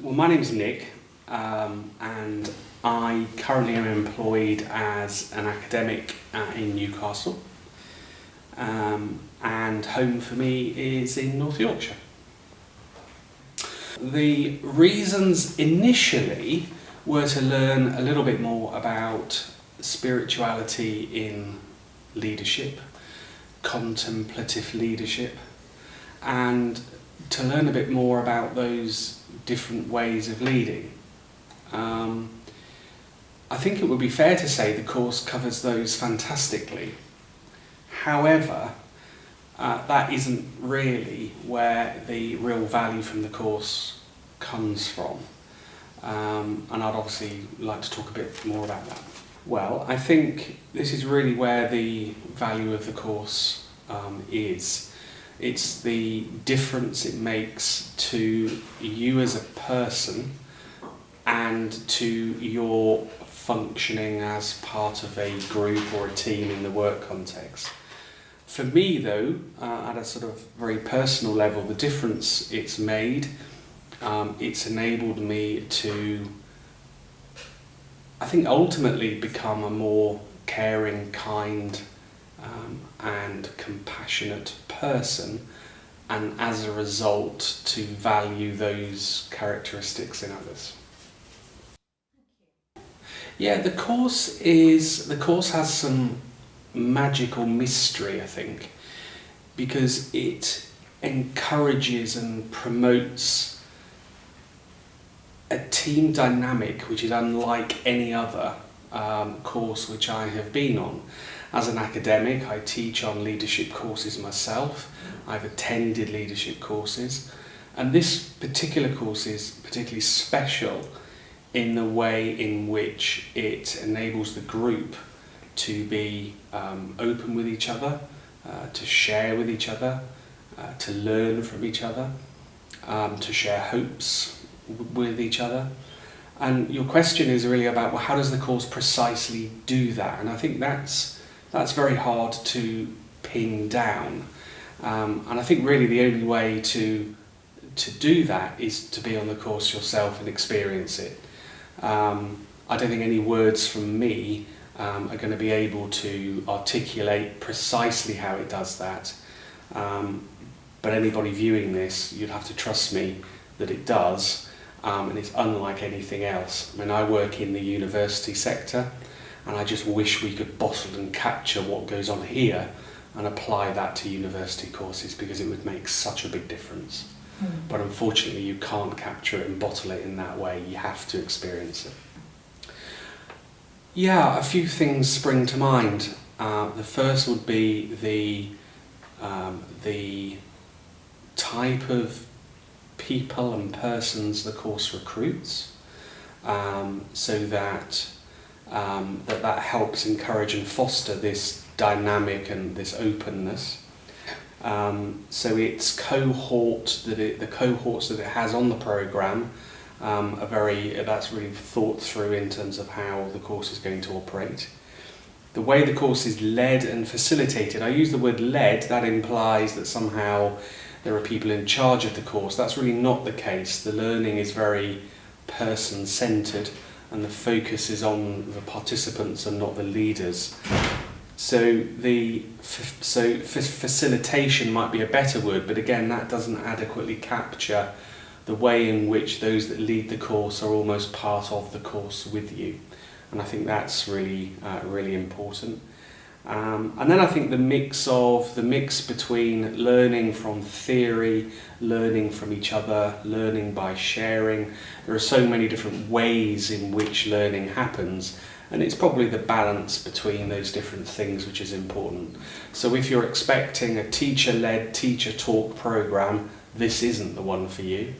Well, my name's Nick, and I currently am employed as an academic in Newcastle, and home for me is in North Yorkshire. The reasons initially were to learn a little bit more about spirituality in leadership, contemplative leadership, and to learn a bit more about those different ways of leading. I think it would be fair to say the course covers those fantastically. However, that isn't really where the real value from the course comes from. And I'd obviously like to talk a bit more about that. Well, I think this is really where the value of the course is. It's the difference it makes to you as a person and to your functioning as part of a group or a team in the work context. For me though, at a sort of very personal level, the difference it's made, it's enabled me to, I think, ultimately become a more caring, kind, and compassionate person, and as a result to value those characteristics in others. Yeah, the course has some magical mystery, I think, because it encourages and promotes a team dynamic which is unlike any other course which I have been on. As an academic, I teach on leadership courses myself. I've attended leadership courses, and this particular course is particularly special in the way in which it enables the group to be open with each other, to share with each other, to learn from each other, to share hopes with each other. And your question is really about, well, how does the course precisely do that? And I think that's very hard to pin down. And I think really the only way to do that is to be on the course yourself and experience it. I don't think any words from me are going to be able to articulate precisely how it does that. But anybody viewing this, you'd have to trust me that it does, and it's unlike anything else. I mean, I work in the university sector, and I just wish we could bottle and capture what goes on here and apply that to university courses, because it would make such a big difference. But unfortunately you can't capture it and bottle it in that way. You have to experience it. Yeah, a few things spring to mind. The first would be the type of people and persons the course recruits, so that that helps encourage and foster this dynamic and this openness. So its cohorts that it has on the programme that's really thought through in terms of how the course is going to operate. The way the course is led and facilitated, I use the word led, that implies that somehow there are people in charge of the course. That's really not the case. The learning is very person-centred, and the focus is on the participants and not the leaders. So facilitation might be a better word, but again, that doesn't adequately capture the way in which those that lead the course are almost part of the course with you. And I think that's really important. And then I think the mix between learning from theory, learning from each other, learning by sharing. There are so many different ways in which learning happens, and it's probably the balance between those different things which is important. So if you're expecting a teacher-led, teacher-taught programme, this isn't the one for you.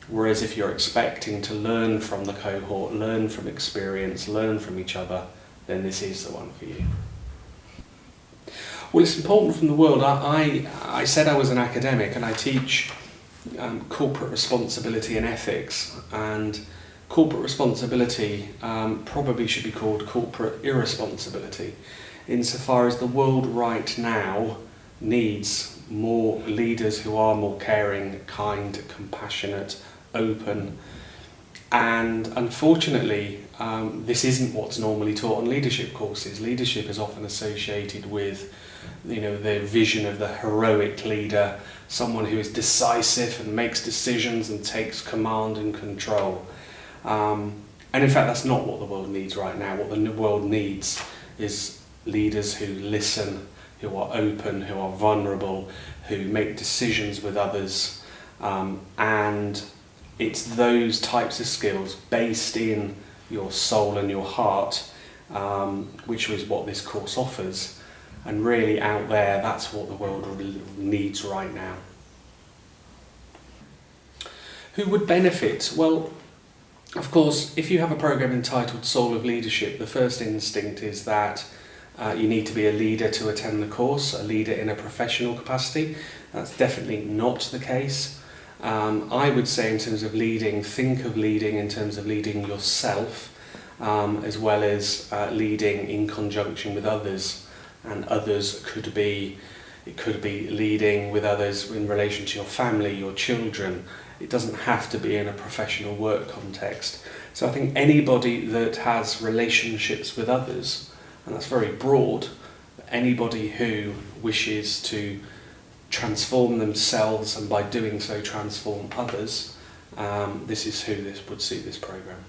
Whereas if you're expecting to learn from the cohort, learn from experience, learn from each other, then this is the one for you. Well, it's important from the world. I said I was an academic, and I teach corporate responsibility and ethics, and corporate responsibility probably should be called corporate irresponsibility, insofar as the world right now needs more leaders who are more caring, kind, compassionate, open, And unfortunately, this isn't what's normally taught on leadership courses. Leadership is often associated with, the vision of the heroic leader, someone who is decisive and makes decisions and takes command and control. And in fact, that's not what the world needs right now. What the world needs is leaders who listen, who are open, who are vulnerable, who make decisions with others, and it's those types of skills based in your soul and your heart, which is what this course offers. And really out there, that's what the world needs right now. Who would benefit? Well, of course, if you have a program entitled Soul of Leadership, the first instinct is that you need to be a leader to attend the course, a leader in a professional capacity. That's definitely not the case. I would say in terms of leading, think of leading in terms of leading yourself, as well as leading in conjunction with others. And others could be leading with others in relation to your family, your children. It doesn't have to be in a professional work context. So I think anybody that has relationships with others, and that's very broad, anybody who wishes to transform themselves and by doing so transform others, this is who would see this program.